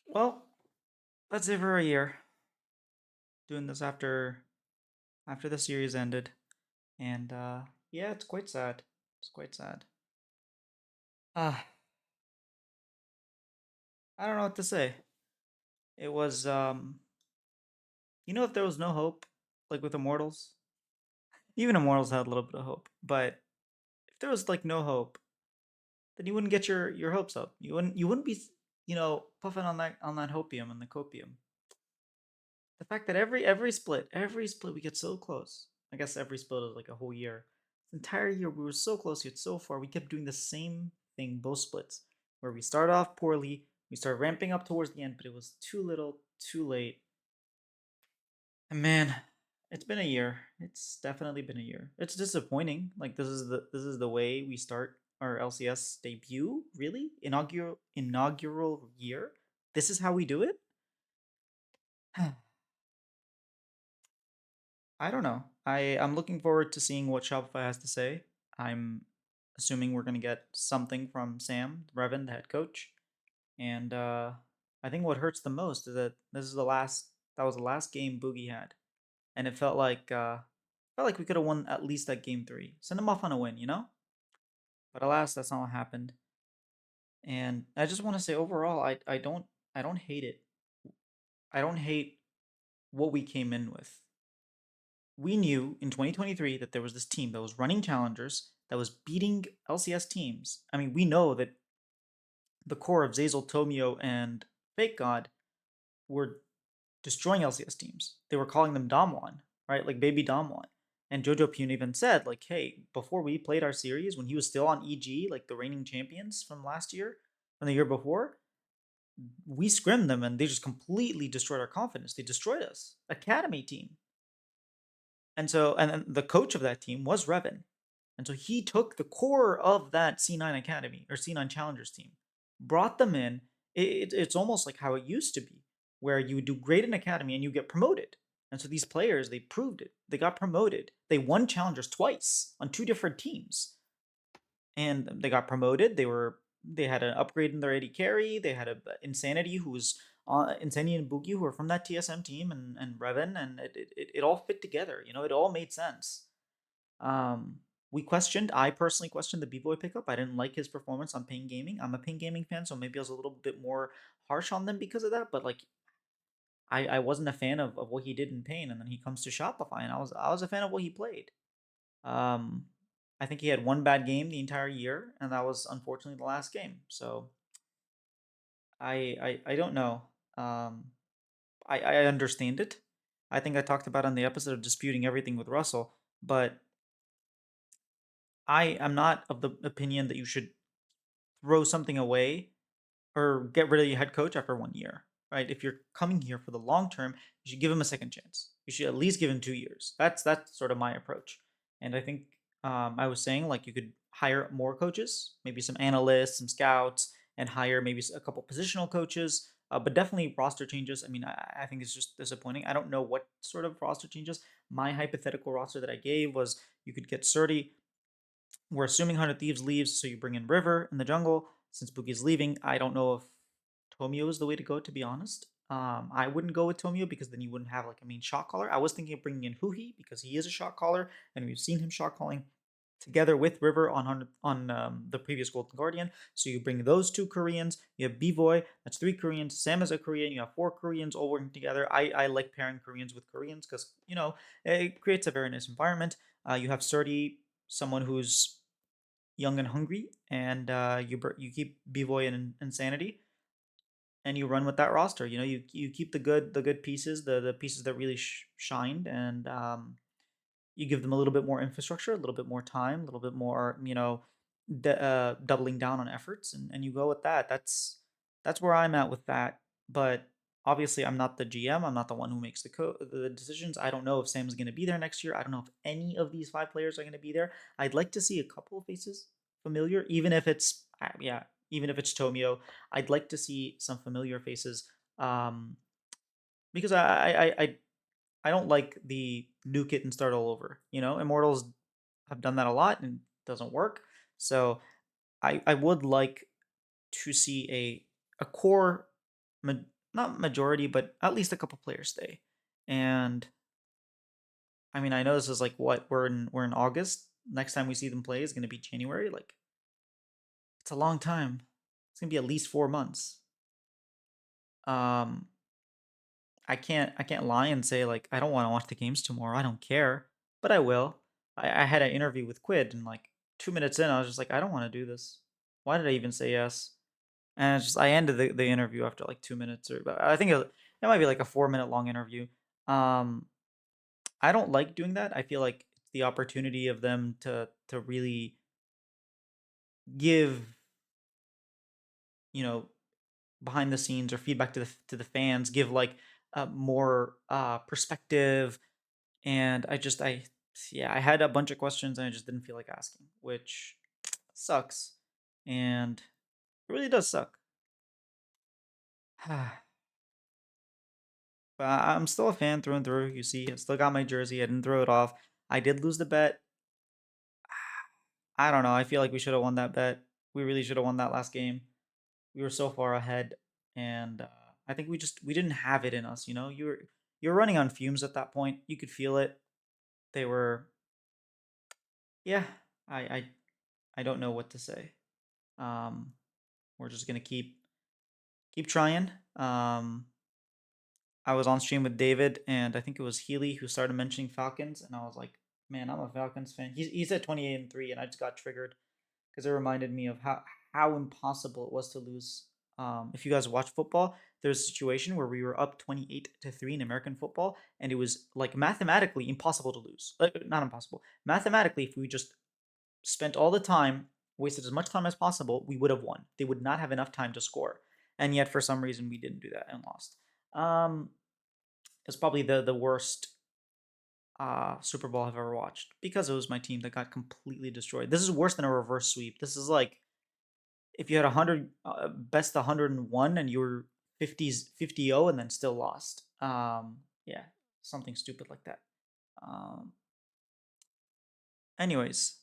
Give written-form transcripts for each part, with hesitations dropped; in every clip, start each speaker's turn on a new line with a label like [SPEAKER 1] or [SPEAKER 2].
[SPEAKER 1] Well, that's it for a year. Doing this after the series ended, and yeah, it's quite sad. It's quite sad. Ah, I don't know what to say. It was if there was no hope, like with Immortals, even Immortals had a little bit of hope, but if there was like no hope, then you wouldn't get your hopes up. You wouldn't be puffing on that hopium and the copium. The fact that every split we get so close. I guess every split is like a whole year. This entire year we were so close yet so far. We kept doing the same thing both splits, where we start off poorly, we start ramping up towards the end, but it was too little, too late. And man, it's been a year. It's definitely been a year. It's disappointing. Like this is the way we start our LCS debut. Really, inaugural year. This is how we do it. I don't know. I'm looking forward to seeing what Shopify has to say. I'm assuming we're gonna get something from Sam Revan, the head coach, and I think what hurts the most is that this is the last. That was the last game Boogie had, and it felt like we could have won at least that game three. Send him off on a win, you know. But alas, that's not what happened. And I just want to say overall, I don't hate it. I don't hate what we came in with. We knew in 2023 that there was this team that was running challengers that was beating LCS teams. I mean, we know that the core of Zazel, Tomio, and Fake God were destroying LCS teams. They were calling them Damwon, right? Like baby Damwon. And Jojo Pune even said, like, hey, before we played our series, when he was still on EG, like the reigning champions from last year, from the year before, we scrimmed them and they just completely destroyed our confidence. They destroyed us. Academy team. And then the coach of that team was Revan. And so he took the core of that C9 Academy or C9 Challengers team, brought them in. It's almost like how it used to be, where you would do great in Academy and you get promoted. And so these players, they proved it. They got promoted. They won Challengers twice on two different teams. And they got promoted. They had an upgrade in their AD carry. They had a Insanity who was Insanity and Boogie who were from that TSM team and Revan, and it all fit together. It all made sense. Um, I personally questioned the B-Boy pickup. I didn't like his performance on Pain Gaming. I'm a Pain Gaming fan, so maybe I was a little bit more harsh on them because of that. But like, I wasn't a fan of what he did in Pain, and then he comes to Shopify, and I was a fan of what he played. Um, I think he had one bad game the entire year, and that was unfortunately the last game. So I don't know. Um, I understand it. I think I talked about on the episode of disputing everything with Russell, but I am not of the opinion that you should throw something away or get rid of your head coach after 1 year, right? If you're coming here for the long term, you should give him a second chance. You should at least give him 2 years. That's sort of my approach. And I think I was saying like you could hire more coaches, maybe some analysts, some scouts, and hire maybe a couple positional coaches. But definitely roster changes. I mean, I think it's just disappointing. I don't know what sort of roster changes. My hypothetical roster that I gave was you could get Surdy. We're assuming 100 Thieves leaves, so you bring in River in the jungle. Since Boogie's leaving, I don't know if Tomio is the way to go, to be honest. I wouldn't go with Tomio because then you wouldn't have like a main shot caller. I was thinking of bringing in Huhi because he is a shot caller, and we've seen him shot calling together with River on the previous Golden Guardian. So you bring those two Koreans. You have B-Boy, that's three Koreans. Sam is a Korean. You have four Koreans all working together. I like pairing Koreans with Koreans because it creates a very nice environment. You have Sturdy, someone who's young and hungry, and you keep B-Boy and Insanity, and you run with that roster. You keep the good pieces, the pieces that really shined, and you give them a little bit more infrastructure, a little bit more time, a little bit more, doubling down on efforts, and you go with that. That's where I'm at with that. But obviously, I'm not the GM. I'm not the one who makes the decisions. I don't know if Sam's going to be there next year. I don't know if any of these five players are going to be there. I'd like to see a couple of faces familiar, even if it's yeah, even if it's Tomio. I'd like to see some familiar faces. Um, because I don't like the nuke it and start all over. Immortals have done that a lot and it doesn't work. So I would like to see a core not majority, but at least a couple players stay. And I mean, I know this is like what we're in August. Next time we see them play is going to be January. Like it's a long time. It's going to be at least 4 months. Um, I can't lie and say like I don't want to watch the games tomorrow. I don't care, but I will. I had an interview with Quid, and like 2 minutes in, I was just like, I don't want to do this. Why did I even say yes? And it's just I ended the interview after like 2 minutes, or but I think it might be like a 4 minute long interview. Um, I don't like doing that. I feel like it's the opportunity of them to really give, you know, behind the scenes or feedback to the fans, give like more perspective. And I yeah, I had a bunch of questions and I just didn't feel like asking, which sucks. And it really does suck. But I'm still a fan through and through. You see, I still got my jersey. I didn't throw it off. I did lose the bet. I don't know. I feel like we should have won that bet. We really should have won that last game. We were so far ahead, and I think we didn't have it in us. You were running on fumes at that point. You could feel it. They were, yeah. I I I don't know what to say. Um, we're just gonna keep trying. I was on stream with David, and I think it was Healy who started mentioning Falcons, and I was like, man, I'm a Falcons fan. He's at 28-3, and I just got triggered because it reminded me of how impossible it was to lose. If you guys watch football, there's a situation where we were up 28-3 in American football, and it was like mathematically impossible to lose. Like not impossible. Mathematically, if we just spent all the time, wasted as much time as possible, we would have won. They would not have enough time to score, and yet for some reason we didn't do that and lost. Um, it's probably the worst Super Bowl I've ever watched because it was my team that got completely destroyed. This is worse than a reverse sweep. This is like if you had 100 best 101 and you were 50 and then still lost. Yeah, something stupid like that. Um, anyways,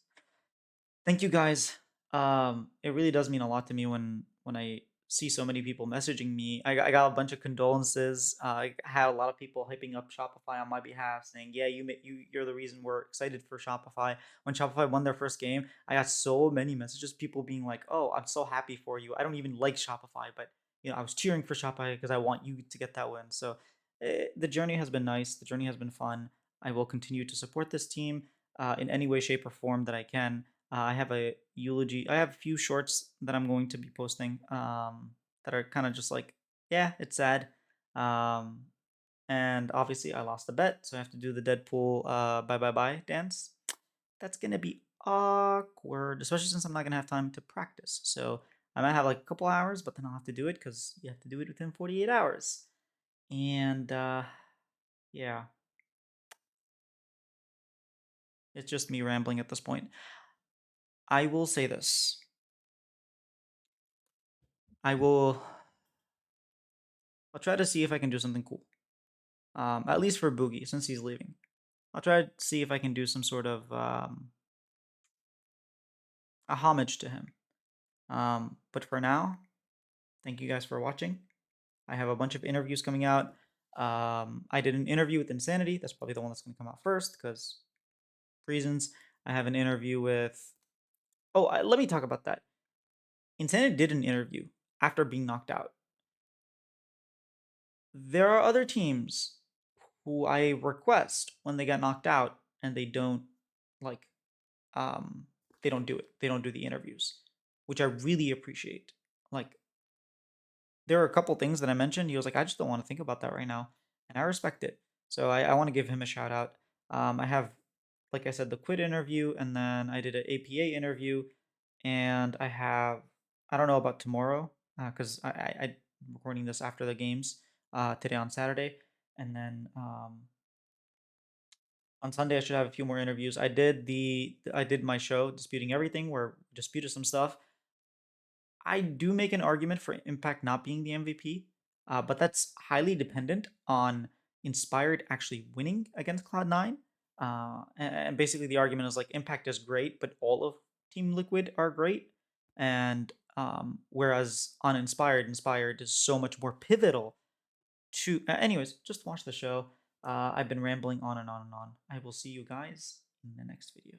[SPEAKER 1] thank you guys. It really does mean a lot to me when I see so many people messaging me. I got a bunch of condolences. I had a lot of people hyping up Shopify on my behalf, saying, "Yeah, you're the reason we're excited for Shopify." When Shopify won their first game, I got so many messages, people being like, "Oh, I'm so happy for you. I don't even like Shopify, but I was cheering for Shopify because I want you to get that win." So the journey has been nice. The journey has been fun. I will continue to support this team in any way, shape, or form that I can. I have a eulogy. I have a few shorts that I'm going to be posting that are kind of just like, yeah, it's sad. Um, and obviously, I lost the bet, so I have to do the Deadpool bye bye bye dance. That's gonna be awkward, especially since I'm not gonna have time to practice. So I might have like a couple hours, but then I'll have to do it because you have to do it within 48 hours. And yeah, it's just me rambling at this point. I will say this. I will. I'll try to see if I can do something cool. At least for Boogie, since he's leaving. I'll try to see if I can do some sort of a homage to him. But for now, thank you guys for watching. I have a bunch of interviews coming out. I did an interview with Insanity. That's probably the one that's going to come out first because reasons. I have an interview with. Oh, let me talk about that. Insanity did an interview after being knocked out. There are other teams who I request when they get knocked out and they don't like um they don't do it. They don't do the interviews, which I really appreciate. Like there are a couple things that I mentioned. He was like, I just don't want to think about that right now, and I respect it. So I want to give him a shout out. I have, like I said, the quit interview, and then I did an APA interview, and I don't know about tomorrow because I'm recording this after the games today on Saturday, and then on Sunday I should have a few more interviews. I did my show disputing everything where we disputed some stuff. I do make an argument for Impact not being the MVP, but that's highly dependent on Inspired actually winning against Cloud9. And basically, the argument is like Impact is great, but all of Team Liquid are great. And whereas on Inspired is so much more pivotal to. Anyways, just watch the show. I've been rambling on and on and on. I will see you guys in the next video.